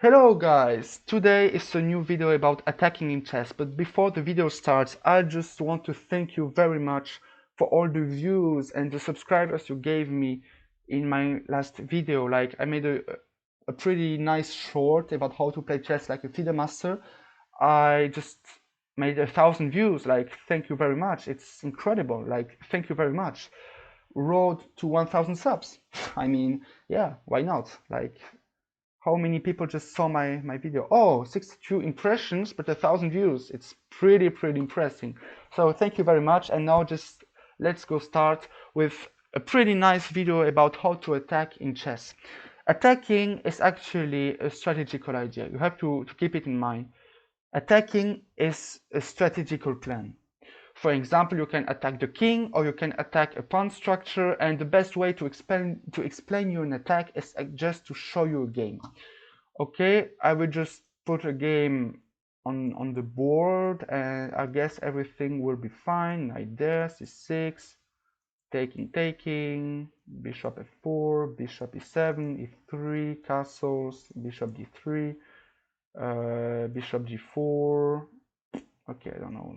Hello guys, today is a new video about attacking in chess, but before the video starts, I just want to thank you very much for all the views and the subscribers you gave me in my last video. Like, I made a pretty nice short about how to play chess like a FIDE master. I just made 1,000 views. Like, thank you very much. It's incredible. Like, thank you very much. Road to 1,000 subs. I mean, yeah, why not? Like, how many people just saw my video? Oh, 62 impressions, but 1,000 views. It's pretty impressive. So thank you very much. And now just let's go start with a pretty nice video about how to attack in chess. Attacking is actually a strategical idea. You have to keep it in mind. Attacking is a strategical plan. For example, you can attack the king or you can attack a pawn structure, and the best way to explain you an attack is just to show you a game. Okay, I will just put a game on the board and I guess everything will be fine. Knight there, c6, taking, bishop f4, bishop e7, e3, castles, bishop d3, bishop g4. Okay, I don't know,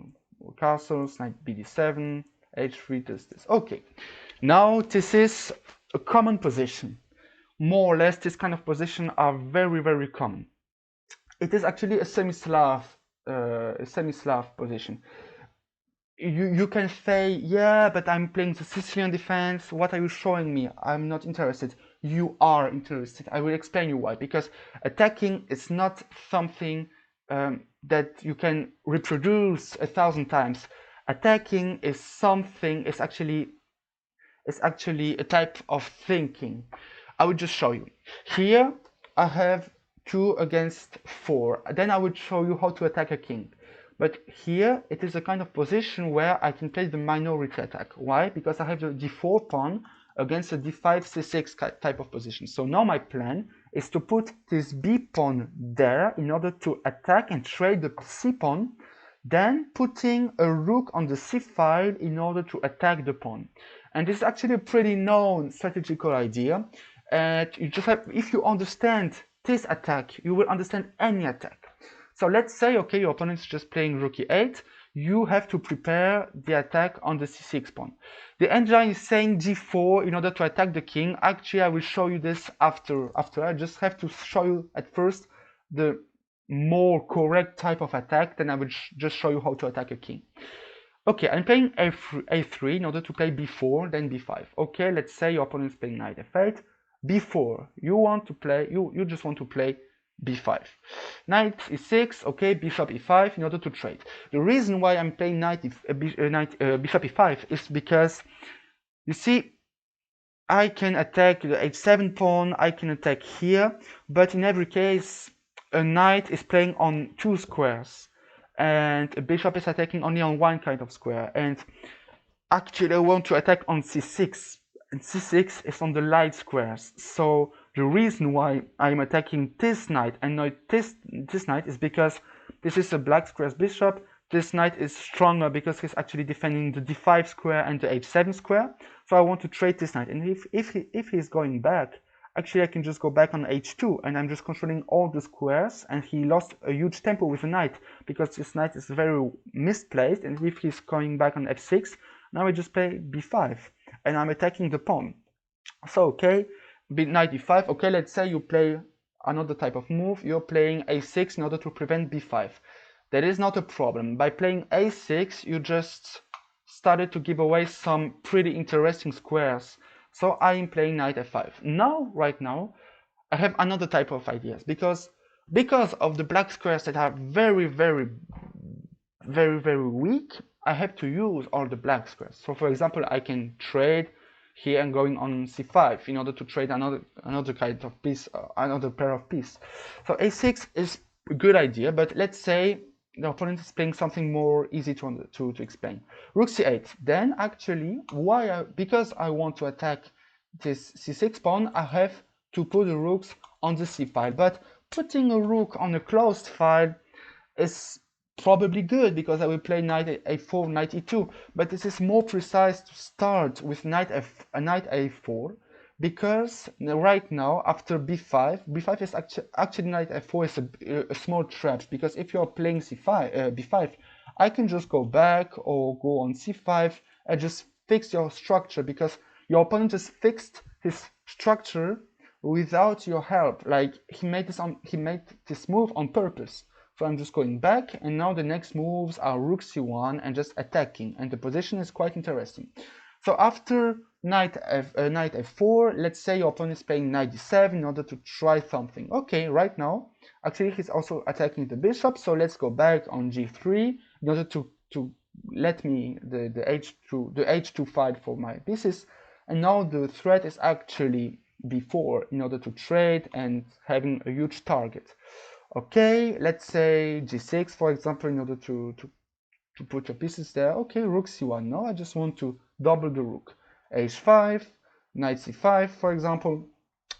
castles, knight bd7, h3, this. Okay, now this is a common position. More or less, this kind of position are very common. It is actually a semi-Slav position. You can say, yeah, but I'm playing the Sicilian defense. What are you showing me? I'm not interested. You are interested. I will explain you why. Because attacking is not something that you can reproduce 1,000 times. Attacking is something. It's actually a type of thinking. I will just show you. Here I have 2 against 4. Then I would show you how to attack a king. But here it is a kind of position where I can play the minority attack. Why? Because I have the d4 pawn against a d5 c6 type of position. So now my plan is to put this b pawn there in order to attack and trade the c pawn, then putting a rook on the c file in order to attack the pawn. And this is actually a pretty known strategical idea. And you just have, if you understand this attack, you will understand any attack. So let's say, okay, your opponent is just playing rook e8. You have to prepare the attack on the c6 pawn. The engine is saying g4 in order to attack the king. Actually, I will show you this after. I just have to show you at first the more correct type of attack. Then I will just show you how to attack a king. Okay, I'm playing a3 in order to play b4, then b5. Okay, let's say your opponent is playing knight f8. b4, you just want to play b5. Knight e6, okay, bishop e5 in order to trade. The reason why I'm playing bishop e5 is because, you see, I can attack the h7 pawn, I can attack here, but in every case, a knight is playing on 2 squares, and a bishop is attacking only on 1 kind of square, and actually I want to attack on c6, and c6 is on the light squares. So the reason why I'm attacking this knight and not this knight is because this is a black square's bishop. This knight is stronger because he's actually defending the d5 square and the h7 square. So I want to trade this knight, and if he's going back, actually I can just go back on h2 and I'm just controlling all the squares, and he lost a huge tempo with the knight because this knight is very misplaced, and if he's going back on f6, now I just play b5 and I'm attacking the pawn. So okay, knight e5, okay, let's say you play another type of move, you're playing a6 in order to prevent b5. That is not a problem. By playing a6, you just started to give away some pretty interesting squares. So I am playing knight f5. Now, right now, I have another type of ideas because of the black squares that are very weak, I have to use all the black squares. So for example, I can trade here and going on c5 in order to trade another kind of piece, another pair of pieces. So a6 is a good idea, but let's say the opponent is playing something more easy to explain. Rook c8. Then actually, because I want to attack this c6 pawn, I have to put the rooks on the c file. But putting a rook on a closed file is probably good because I will play knight a4, knight e2. But this is more precise to start with knight a4, because right now after b5 is actually knight f4 is a small trap, because if you're playing c5 b5, I can just go back or go on c5 and just fix your structure, because your opponent just fixed his structure without your help. Like he made this move on purpose. So I'm just going back, and now the next moves are rook c1 and just attacking, and the position is quite interesting. So after knight f4, let's say your opponent is playing knight d7 in order to try something. Okay, right now, actually he's also attacking the bishop, so let's go back on g3 in order to let me the h2 file for my pieces. And now the threat is actually b4 in order to trade and having a huge target. Okay, let's say g6 for example, in order to put your pieces there. Okay, rook c1. No, I just want to double the rook. h5, knight c5 for example.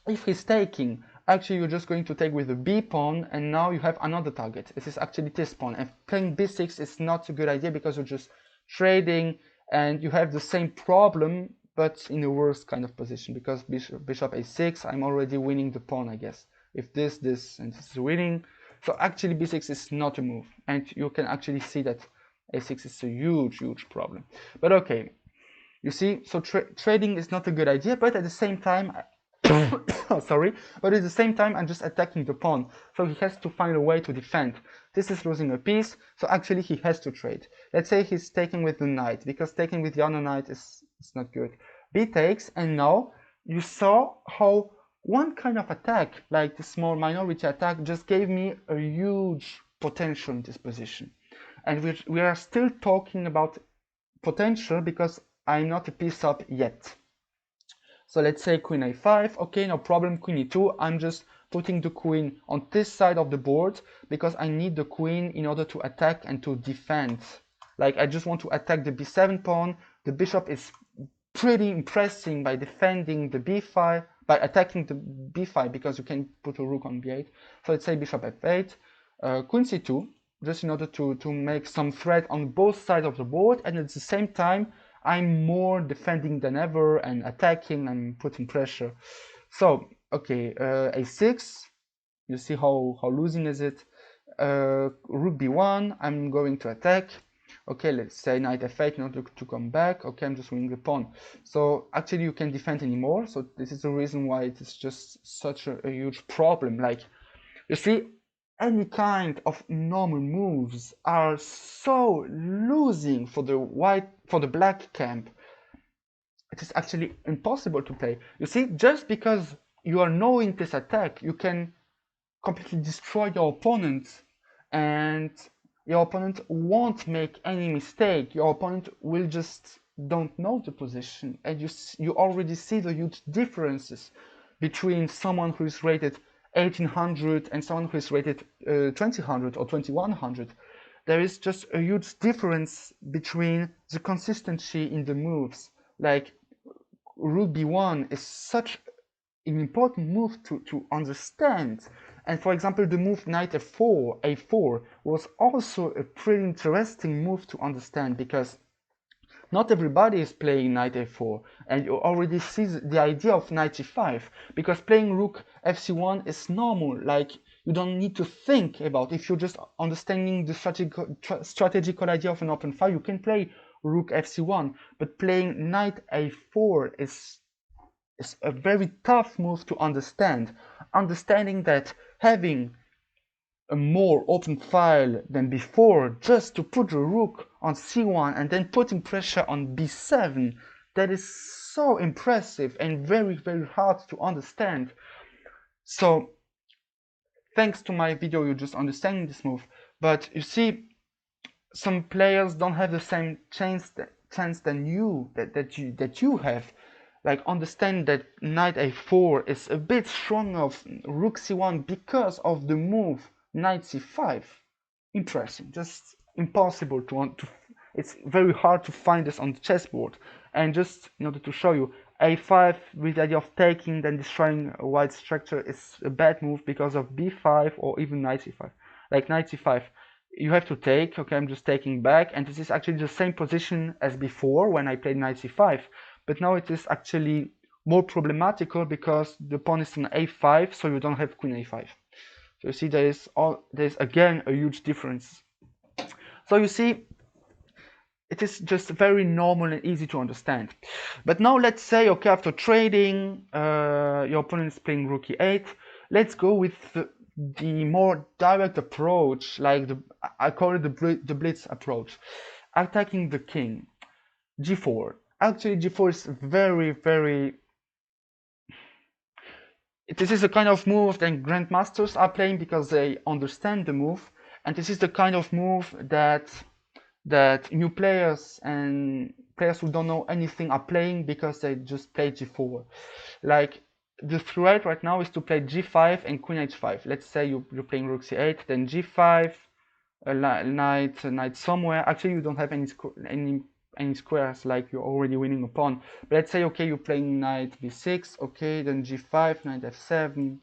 If he's taking, actually you're just going to take with the b pawn, and now you have another target. This is actually this pawn, and playing b6 is not a good idea because you're just trading and you have the same problem but in a worse kind of position, because bishop a6, I'm already winning the pawn, I guess. If this and this is winning, so actually b6 is not a move, and you can actually see that a6 is a huge problem. But okay, you see, so trading is not a good idea, but at the same time sorry, but at the same time I'm just attacking the pawn, so he has to find a way to defend. This is losing a piece, so actually he has to trade. Let's say he's taking with the knight, because taking with the other knight is not good. B takes, and now you saw how one kind of attack, like the small minority attack, just gave me a huge potential in this position. And we are still talking about potential because I'm not a piece up yet. So let's say queen a5, okay, no problem, queen e2. I'm just putting the queen on this side of the board because I need the queen in order to attack and to defend. Like I just want to attack the b7 pawn. The bishop is pretty impressing by defending the b5, by attacking the b5, because you can put a rook on b8. So let's say bishop f8, queen c2, just in order to make some threat on both sides of the board, and at the same time I'm more defending than ever and attacking and putting pressure. So okay, a6, you see how losing is it. Rook b1, I'm going to attack. Okay, let's say knight f8 in order to come back. Okay, I'm just winning the pawn. So actually you can't defend anymore, so this is the reason why it is just such a huge problem. Like, you see, any kind of normal moves are so losing for the black camp. It is actually impossible to play. You see, just because you are knowing this attack, you can completely destroy your opponent, and your opponent won't make any mistake. Your opponent will just don't know the position, and you already see the huge differences between someone who is rated 1800 and someone who is rated 2000 or 2100. There is just a huge difference between the consistency in the moves. Like rook b1 is such an important move to understand. And for example, the move knight a4 was also a pretty interesting move to understand, because not everybody is playing knight a4, and you already see the idea of knight g5, because playing rook fc1 is normal. Like, you don't need to think about, if you're just understanding the strategical idea of an open file, you can play rook fc1, but playing knight a4 is a very tough move to understand. Understanding that having a more open file than before, just to put the rook on c1 and then putting pressure on b7, that is so impressive and very hard to understand. So thanks to my video, you're just understanding this move. But you see, some players don't have the same chance than you that you have. Like, understand that knight a4 is a bit stronger of rook c1 because of the move knight c5. Interesting, just impossible to it's very hard to find this on the chessboard. And just in order to show you, a5 with the idea of taking then destroying a white structure is a bad move because of b5 or even knight c5. Like knight c5, you have to take. Okay, I'm just taking back, and this is actually the same position as before when I played knight c5, but now it is actually more problematical because the pawn is on a5, so you don't have queen a5. So you see there's again a huge difference. So you see, it is just very normal and easy to understand. But now let's say, okay, after trading, your opponent is playing rook e8. Let's go with the more direct approach, like I call it the blitz approach, attacking the king. G4. Actually, G4 is very. This is the kind of move that grandmasters are playing because they understand the move, and this is the kind of move that new players and players who don't know anything are playing because they just play G4. Like the threat right now is to play G5 and Queen H5. Let's say you're playing Rook C8, then G5, knight somewhere. Actually, you don't have any squares, like you're already winning a pawn. But let's say, okay, you're playing knight B6, okay, then G5, knight F7,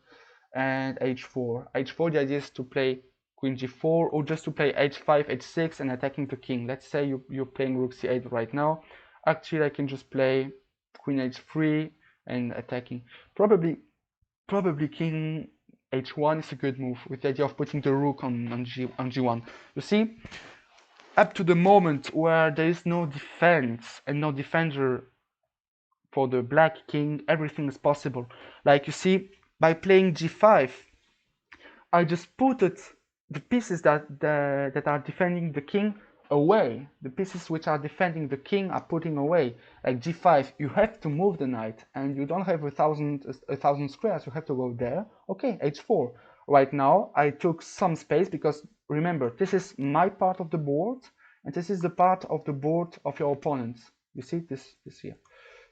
and H4. H4, the idea is to play Queen G4 or just to play H5, H6 and attacking the king. Let's say you're playing Rook C8 right now. Actually, I can just play Queen H3 and attacking. Probably King H1 is a good move with the idea of putting the rook on G1. You see, up to the moment where there is no defense and no defender for the black king, everything is possible. Like you see, by playing G5, I just put the pieces that are defending the king away. The pieces which are defending the king are putting away. Like G5, you have to move the knight, and you don't have a thousand squares. You have to go there. Okay, H4. Right now, I took some space because remember, this is my part of the board, and this is the part of the board of your opponent. You see this here.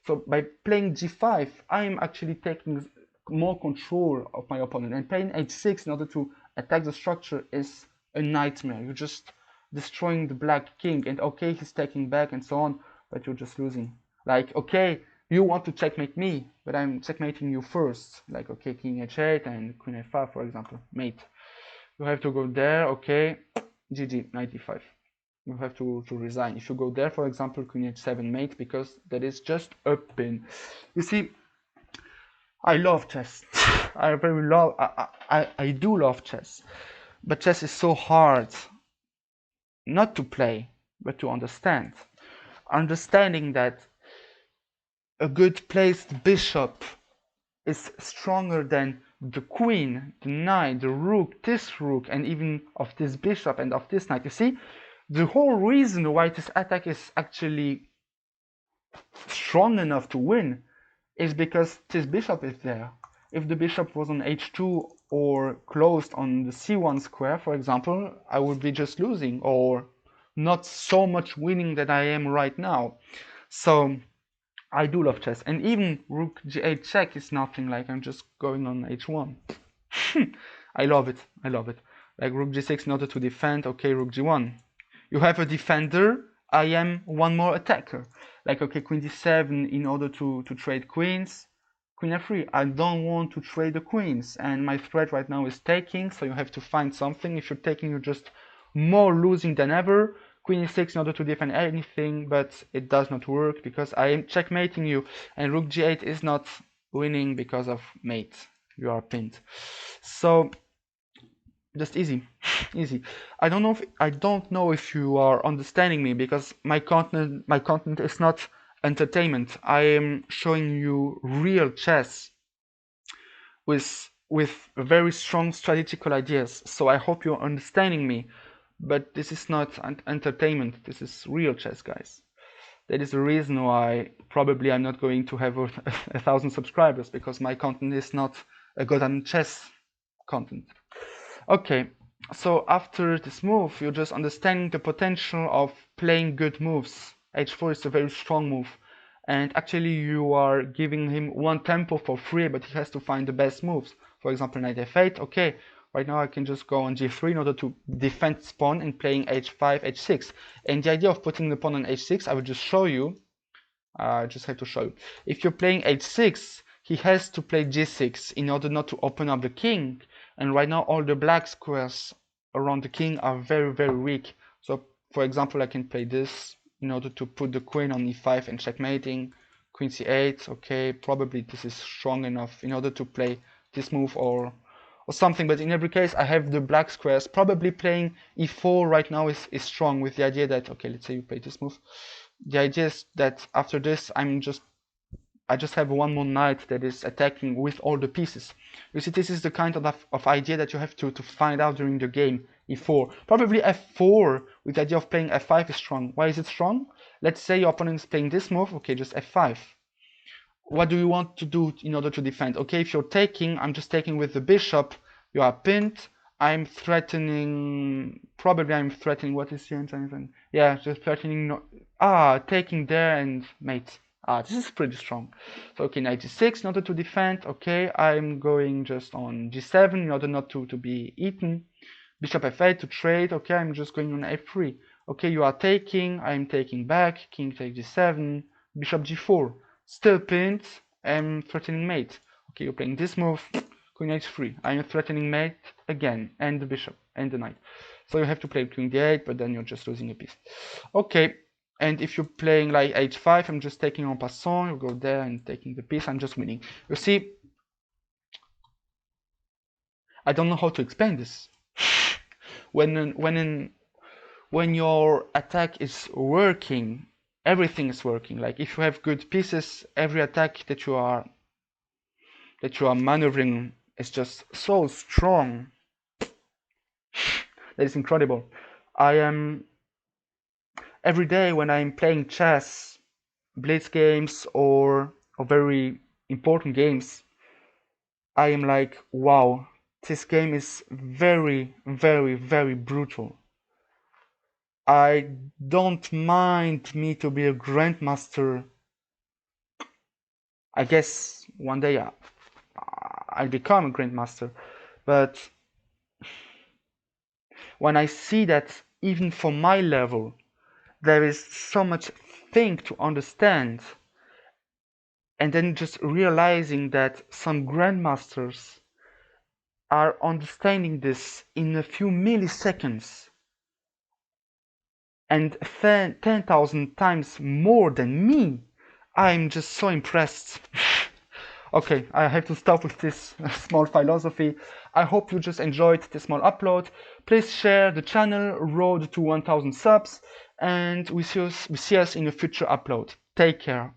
So by playing G5, I am actually taking more control of my opponent, and playing H6 in order to attack the structure is a nightmare. You're just destroying the black king, and okay, he's taking back and so on, but you're just losing. Like, okay, you want to checkmate me, but I'm checkmating you first. Like, okay, king H8 and queen F5, for example, mate. You have to go there, okay, GG, 95. You have to resign. If you go there, for example, queen h7 mate, because that is just a pin. You see, I love chess. I do love chess, but chess is so hard not to play, but to understand. Understanding that a good placed bishop is stronger than the queen, the knight, the rook, this rook, and even of this bishop and of this knight. You see, the whole reason why this attack is actually strong enough to win is because this bishop is there. If the bishop was on h2 or closed on the c1 square, for example, I would be just losing or not so much winning that I am right now. So I do love chess, and even rook g8 check is nothing. Like, I'm just going on h1. I love it. Like rook g6 in order to defend. Okay, rook g1. You have a defender, I am one more attacker. Like, okay, queen d7 in order to trade queens. Queen f3, I don't want to trade the queens, and my threat right now is taking, so you have to find something. If you're taking, you're just more losing than ever. Queen e6 in order to defend anything, but it does not work because I am checkmating you, and rook g8 is not winning because of mate. You are pinned. So just easy. I don't know if you are understanding me, because my content is not entertainment. I am showing you real chess with very strong strategical ideas. So I hope you're understanding me. But this is not entertainment. This is real chess, guys. That is the reason why probably I'm not going to have 1,000 subscribers, because my content is not a goddamn chess content. Okay, so after this move, you're just understanding the potential of playing good moves. H4 is a very strong move, and actually you are giving him one tempo for free, but he has to find the best moves. For example, knight f8. Okay, right now I can just go on g3 in order to defend this pawn and playing h5, h6. And the idea of putting the pawn on h6, I will just show you. I just have to show you. If you're playing h6, he has to play g6 in order not to open up the king. And right now all the black squares around the king are very weak. So for example, I can play this in order to put the queen on e5 and checkmating. queen c8. Okay, probably this is strong enough in order to play this move or something, but in every case I have the black squares. Probably playing e4 right now is strong, with the idea that, okay, let's say you play this move. The idea is that after this I just have one more knight that is attacking with all the pieces. You see, this is the kind of idea that you have to find out during the game. e4. Probably f4 with the idea of playing f5 is strong. Why is it strong? Let's say your opponent is playing this move. Okay, just f5. What do you want to do in order to defend? Okay, if you're taking, I'm just taking with the bishop. You are pinned. I'm threatening. Probably I'm threatening. What is the answer? Yeah, just threatening. Taking there and mate. This is pretty strong. So okay, knight g6 in order to defend. Okay, I'm going just on g7 in order not to be eaten. Bishop f8 to trade. Okay, I'm just going on f3. Okay, you are taking. I'm taking back. King takes g7. Bishop g4. Still pinned. I'm threatening mate. Okay, you're playing this move. Queen h3. I'm threatening mate again, and the bishop and the knight. So you have to play queen d8, but then you're just losing a piece. Okay. And if you're playing like h5, I'm just taking en passant. You go there and taking the piece. I'm just winning. You see, I don't know how to explain this. When your attack is working, everything is working. Like if you have good pieces, every attack that you are maneuvering is just so strong. That is incredible. I am every day when I'm playing chess, blitz games or very important games, I am like, wow, this game is very, very, very brutal. I don't mind me to be a grandmaster. I guess one day I'll become a grandmaster, but when I see that even for my level, there is so much thing to understand, and then just realizing that some grandmasters are understanding this in a few milliseconds and 10,000 times more than me, I'm just so impressed. Okay, I have to stop with this small philosophy. I hope you just enjoyed this small upload. Please share the channel, road to 1000 subs, and we see us in a future upload. Take care.